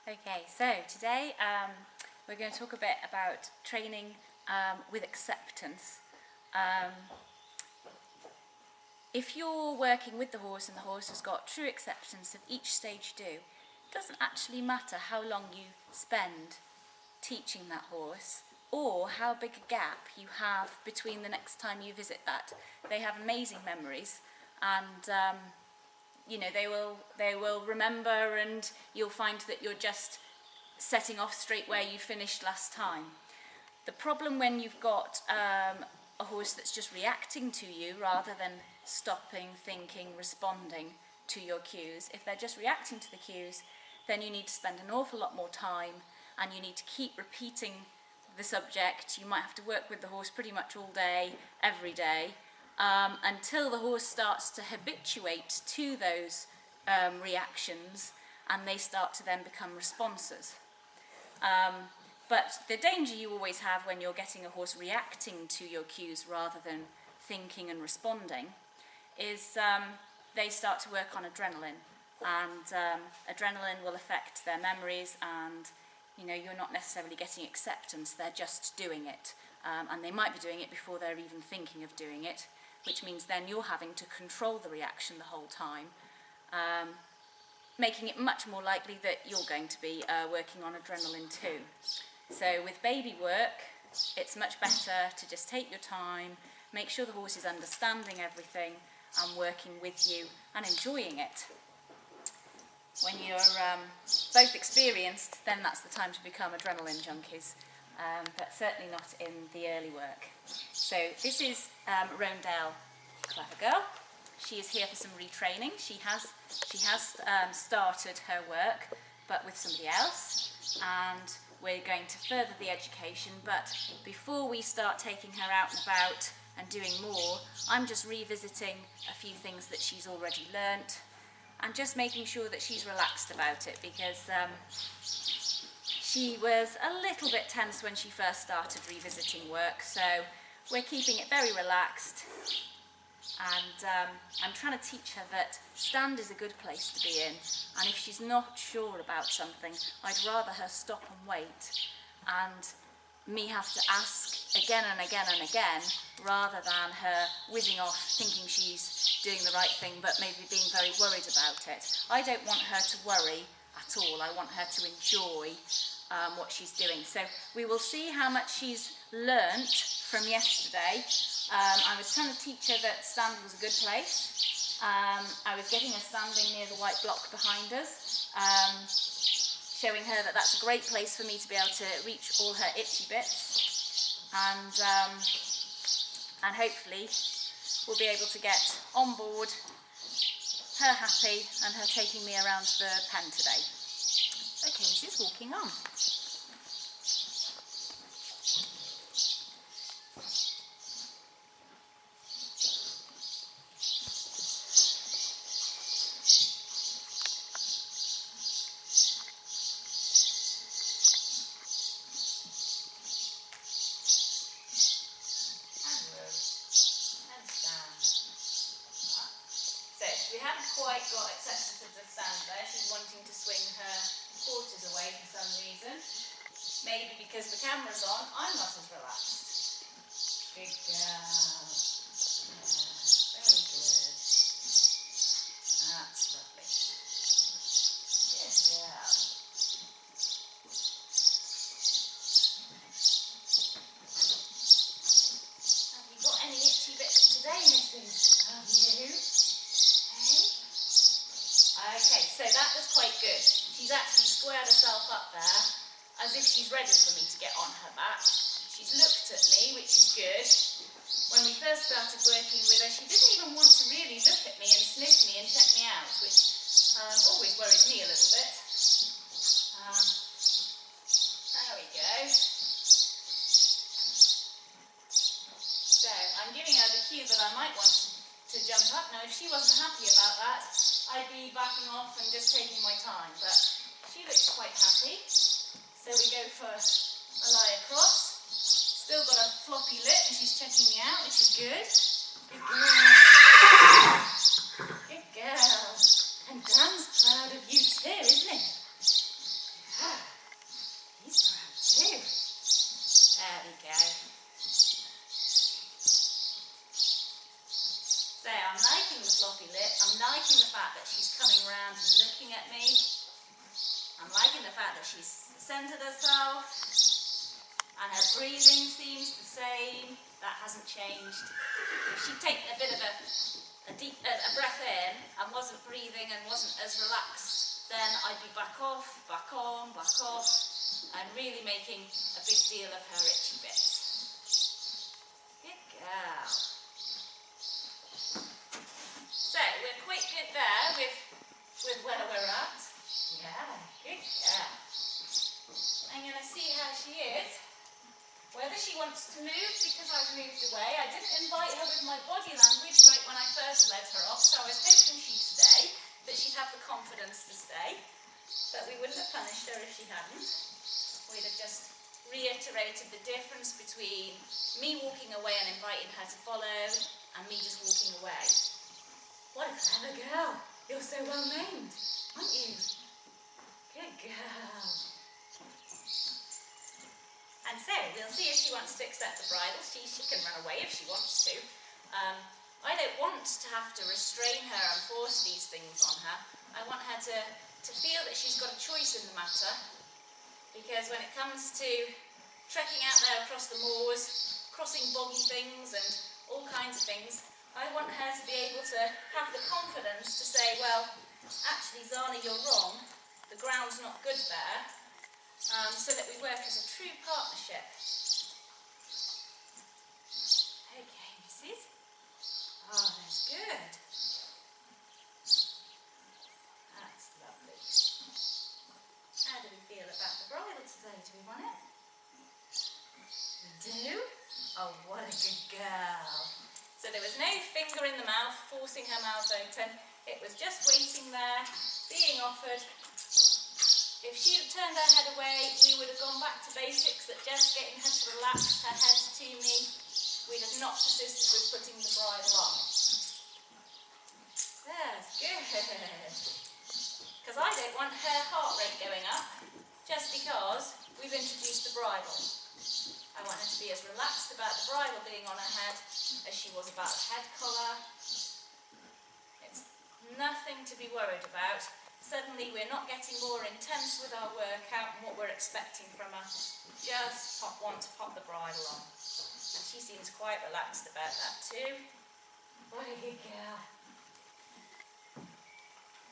Okay, so today we're going to talk a bit about training with acceptance. If you're working with the horse and the horse has got true acceptance of each stage do, it doesn't actually matter how long you spend teaching that horse or how big a gap you have between the next time you visit that. They have amazing memories and they will remember, and you'll find that you're just setting off straight where you finished last time. The problem when you've got a horse that's just reacting to you rather than stopping, thinking, responding to your cues, if they're just reacting to the cues, then you need to spend an awful lot more time and you need to keep repeating the subject. You might have to work with the horse pretty much all day, every day, until the horse starts to habituate to those reactions and they start to then become responses. But the danger you always have when you're getting a horse reacting to your cues rather than thinking and responding is they start to work on adrenaline, and adrenaline will affect their memories, and you're not necessarily getting acceptance, they're just doing it, and they might be doing it before they're even thinking of doing it, which means then you're having to control the reaction the whole time, making it much more likely that you're going to be working on adrenaline too. So with baby work, it's much better to just take your time, make sure the horse is understanding everything and working with you and enjoying it. When you're both experienced, then that's the time to become adrenaline junkies, but certainly not in the early work. So this is Roandale Clever Girl. She is here for some retraining. She has started her work, but with somebody else, and we're going to further the education. But before we start taking her out and about and doing more, I'm just revisiting a few things that she's already learnt and just making sure that she's relaxed about it, because she was a little bit tense when she first started revisiting work, so we're keeping it very relaxed. And I'm trying to teach her that stand is a good place to be in, and if she's not sure about something, I'd rather her stop and wait and me have to ask again and again and again, rather than her whizzing off thinking she's doing the right thing but maybe being very worried about it. I don't want her to worry at all. I want her to enjoy what she's doing. So we will see how much she's learnt from yesterday. I was trying to teach her that stand was a good place. I was getting her standing near the white block behind us, showing her that that's a great place for me to be able to reach all her itchy bits, and hopefully we'll be able to get on board, her happy, and her taking me around the pen today. Okay, she's walking on. We haven't quite got acceptance of the stand there. She's wanting to swing her quarters away for some reason. Maybe because the camera's on, I'm not as relaxed. Good girl. Yeah, very good. That's lovely. Good girl. Have you got any itchy bits today, Mrs.? Have you? Okay, so that was quite good. She's actually squared herself up there as if she's ready for me to get on her back. She's looked at me, which is good. When we first started working with her, she didn't even want to really look at me and sniff me and check me out, which always worries me a little bit. There we go. So I'm giving her the cue that I might want to jump up. Now, if she wasn't happy about that, I'd be backing off and just taking my time, but she looks quite happy. So we go for a lie across. Still got a floppy lip and she's checking me out, which is good. Good girl. Good girl. And Dan's proud of you too, isn't he? I'm liking the fact that she's centered herself and her breathing seems the same. That hasn't changed. If she'd taken a bit of a deep breath in and wasn't breathing and wasn't as relaxed, then I'd be back off, back on, back off, and really making a big deal of her itchy bits. Good girl. So we're quite good there with where we're at. Yeah, good girl. I'm going to see how she is. Whether she wants to move because I've moved away. I didn't invite her with my body language like when I first led her off, so I was hoping she'd stay, that she'd have the confidence to stay. But we wouldn't have punished her if she hadn't. We'd have just reiterated the difference between me walking away and inviting her to follow and me just walking away. What a clever girl. You're so well named, aren't you? Good girl. And so, we'll see if she wants to accept the bridle. She can run away if she wants to. I don't want to have to restrain her and force these things on her. I want her to feel that she's got a choice in the matter. Because when it comes to trekking out there across the moors, crossing boggy things and all kinds of things, I want her to be able to have the confidence to say, well, actually, Zana, you're wrong. The ground's not good there. So that we work as a true partnership. Okay, Mrs. Oh, that's good. That's lovely. How do we feel about the bridle today? Do we want it? We do? Oh, what a good girl. So there was no finger in the mouth, forcing her mouth open. It was just waiting there, being offered. If she had turned her head away, we would have gone back to basics, at just getting her to relax her head to me. We'd have not persisted with putting the bridle on. That's good. Because I don't want her heart rate going up just because we've introduced the bridle. I want her to be as relaxed about the bridle being on her head as she was about the head collar. It's nothing to be worried about. Suddenly we're not getting more intense with our workout and what we're expecting from her. Just want to pop the bridle on. And she seems quite relaxed about that too. What a good girl.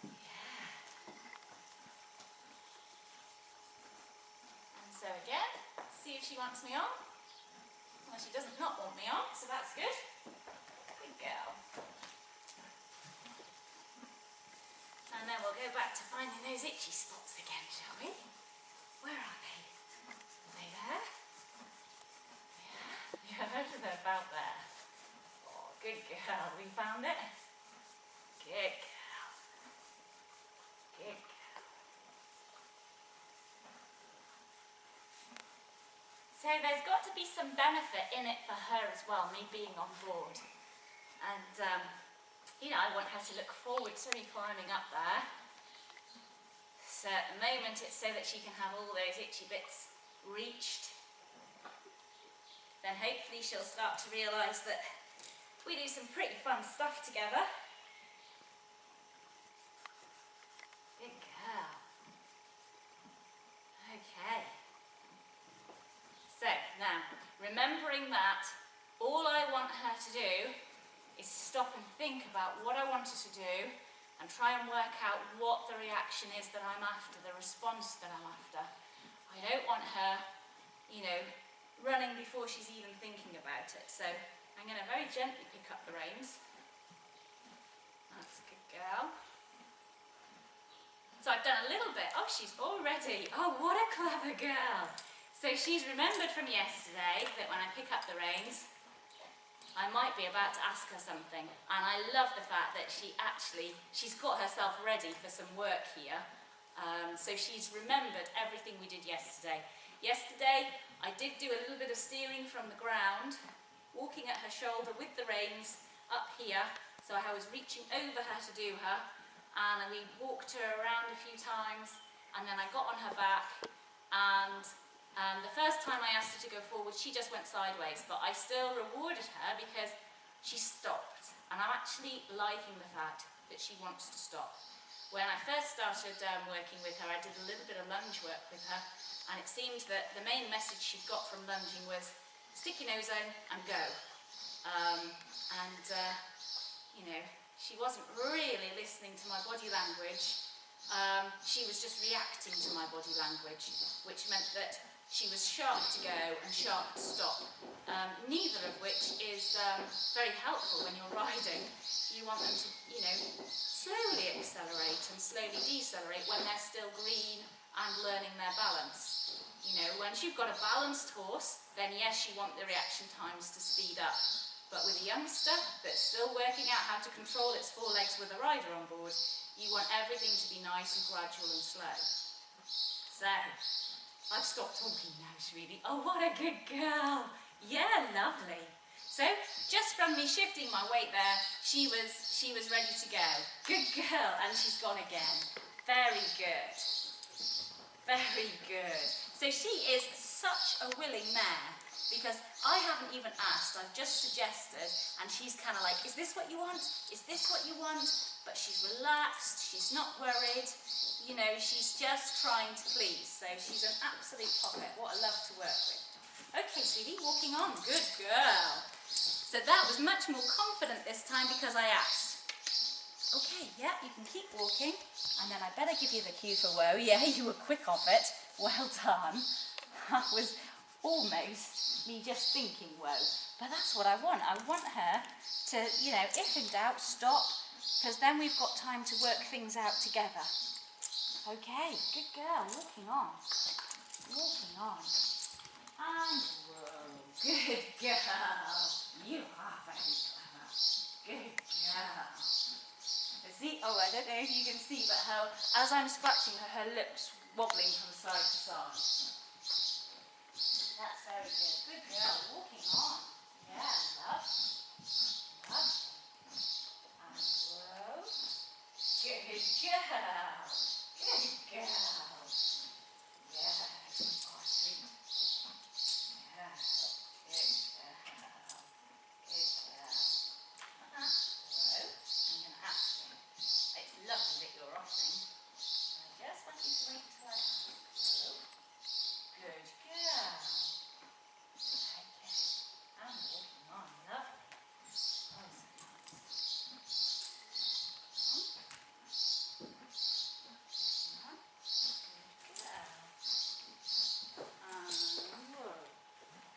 Yeah. And so again, see if she wants me on. Well, she doesn't not want me on, so that's good. Good girl. And then we'll go back to finding those itchy spots again, shall we? Where are they? Are they there? Yeah, they're about there. Oh, good girl, we found it. Good girl. Good girl. So there's got to be some benefit in it for her as well, me being on board. And you know, I want her to look forward to me climbing up there. So at the moment it's so that she can have all those itchy bits reached. Then hopefully she'll start to realise that we do some pretty fun stuff together. Good girl. Okay. So now, remembering that, all I want her to do is stop and think about what I want her to do and try and work out what the reaction is that I'm after, the response that I'm after. I don't want her, you know, running before she's even thinking about it. So I'm going to very gently pick up the reins. That's a good girl. So I've done a little bit. Oh, she's already. Oh, what a clever girl. So she's remembered from yesterday that when I pick up the reins, I might be about to ask her something, and I love the fact that she's got herself ready for some work here. So she's remembered everything we did yesterday. Yesterday, I did do a little bit of steering from the ground, walking at her shoulder with the reins up here, so I was reaching over her to do her, and we walked her around a few times, and then I got on her back, and the first time I asked her to go forward, she just went sideways, but I still rewarded her because she stopped. And I'm actually liking the fact that she wants to stop. when I first started working with her, I did a little bit of lunge work with her, and it seemed that the main message she got from lunging was stick your nose in and go. You know, she wasn't really listening to my body language. She was just reacting to my body language, which meant that she was sharp to go and sharp to stop, neither of which is very helpful when you're riding. You want them to, you know, slowly accelerate and slowly decelerate when they're still green and learning their balance. You know, once you've got a balanced horse, then yes, you want the reaction times to speed up. But with a youngster that's still working out how to control its forelegs with a rider on board, you want everything to be nice and gradual and slow. So, I've stopped talking now, sweetie. Oh, what a good girl. Yeah, lovely. So, just from me shifting my weight there, she was ready to go. Good girl. And she's gone again. Very good. Very good. So she is such a willing mare, because I haven't even asked, I've just suggested, and she's kind of like, is this what you want? Is this what you want? But she's relaxed, she's not worried, you know, she's just trying to please. So she's an absolute pocket. What a love to work with. Okay, sweetie, walking on. Good girl. So that was much more confident this time because I asked. Okay, yeah, you can keep walking. And then I better give you the cue for whoa. Yeah, you were quick off it. Well done. That was almost me just thinking whoa. But that's what I want. I want her to, you know, if in doubt, stop. Because then we've got time to work things out together. Okay, good girl. Walking on. Walking on. And whoa. Good girl. You are very clever. Good girl. See, oh, I don't know if you can see, but how, as I'm scratching her, her lips wobbling from side to side. That's very good. Good girl, walking on. Yeah, love. Love. And whoa. Good girl. Good girl. Yeah. Oh, sweet. Yeah. Good girl. Good girl. Whoa. I'm going to ask you. It's lovely that you're offering. I just want you to wait until I ask. Whoa. Good girl. Okay. I'm walking on. Lovely. Oh, so nice. Walking on. Good girl. Whoa.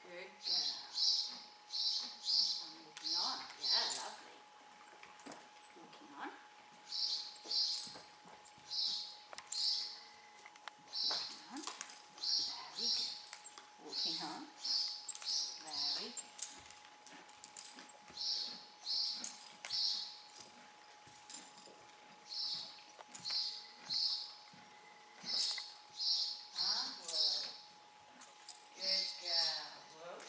Good girl. I'm walking on. Yeah, lovely. Walking on. Walking on. Very good. Walking on. Very good. And whoa. Good girl. Whoa.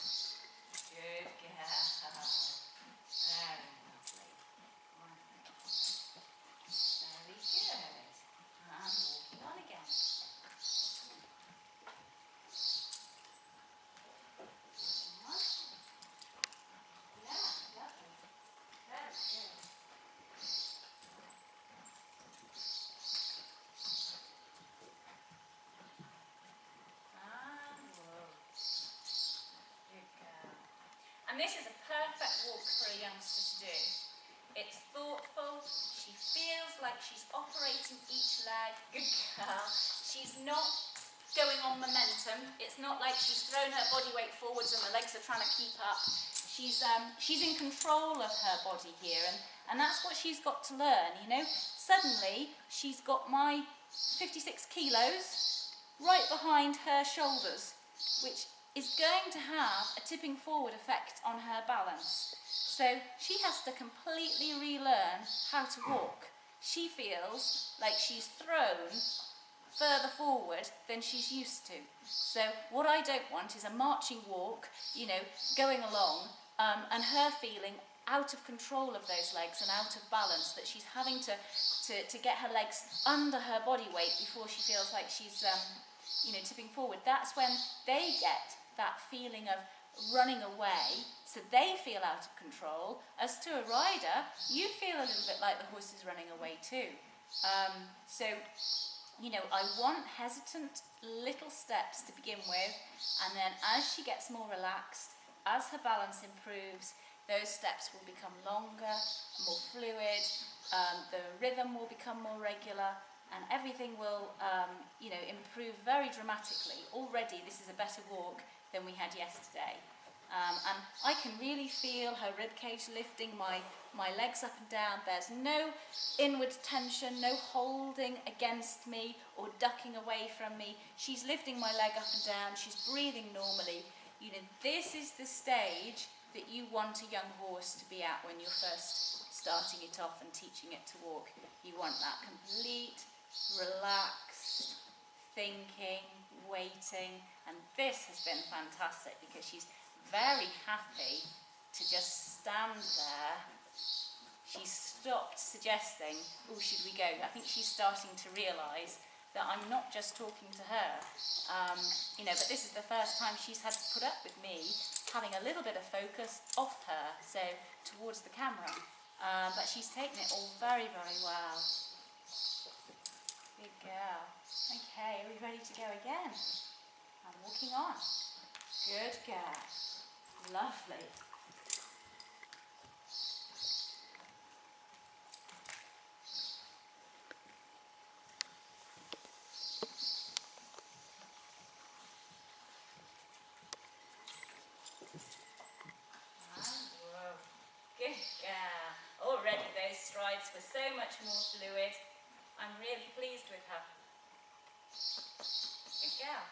Good girl. Very lovely. Wonderful. Very good. And walking on again. Walking on. Yeah, lovely. Very good. And whoa. Good girl. And this is a perfect walk for a youngster to do. It's thoughtful. She feels like she's operating each leg. Good girl. She's not going on momentum. It's not like she's thrown her body weight forwards and the legs are trying to keep up. She's in control of her body here, and that's what she's got to learn, you know. Suddenly, she's got my 56 kilos right behind her shoulders, which is going to have a tipping forward effect on her balance. So she has to completely relearn how to walk. She feels like she's thrown further forward than she's used to. So what I don't want is a marching walk, you know, going along, and her feeling out of control of those legs and out of balance, that she's having to get her legs under her body weight before she feels like she's, you know, tipping forward. That's when they get that feeling of running away, so they feel out of control. As to a rider, you feel a little bit like the horse is running away too. So, you know, I want hesitant little steps to begin with, and then as she gets more relaxed, as her balance improves, those steps will become longer, more fluid, the rhythm will become more regular, and everything will, you know, improve very dramatically. Already this is a better walk than we had yesterday. And I can really feel her ribcage lifting, my legs up and down. There's no inward tension, no holding against me or ducking away from me. She's lifting my leg up and down, she's breathing normally. You know, this is the stage that you want a young horse to be at when you're first starting it off and teaching it to walk. You want that complete, relaxed, thinking, waiting, and this has been fantastic because she's very happy to just stand there. She's stopped suggesting, oh, should we go? I think she's starting to realise that I'm not just talking to her, you know, but this is the first time she's had to put up with me having a little bit of focus off her, so towards the camera, but she's taken it all very, very well. Good girl. Okay, are we ready to go again? I'm walking on. Good girl. Lovely. Good girl. Already those strides were so much more fluid. I'm really pleased with her. Good girl.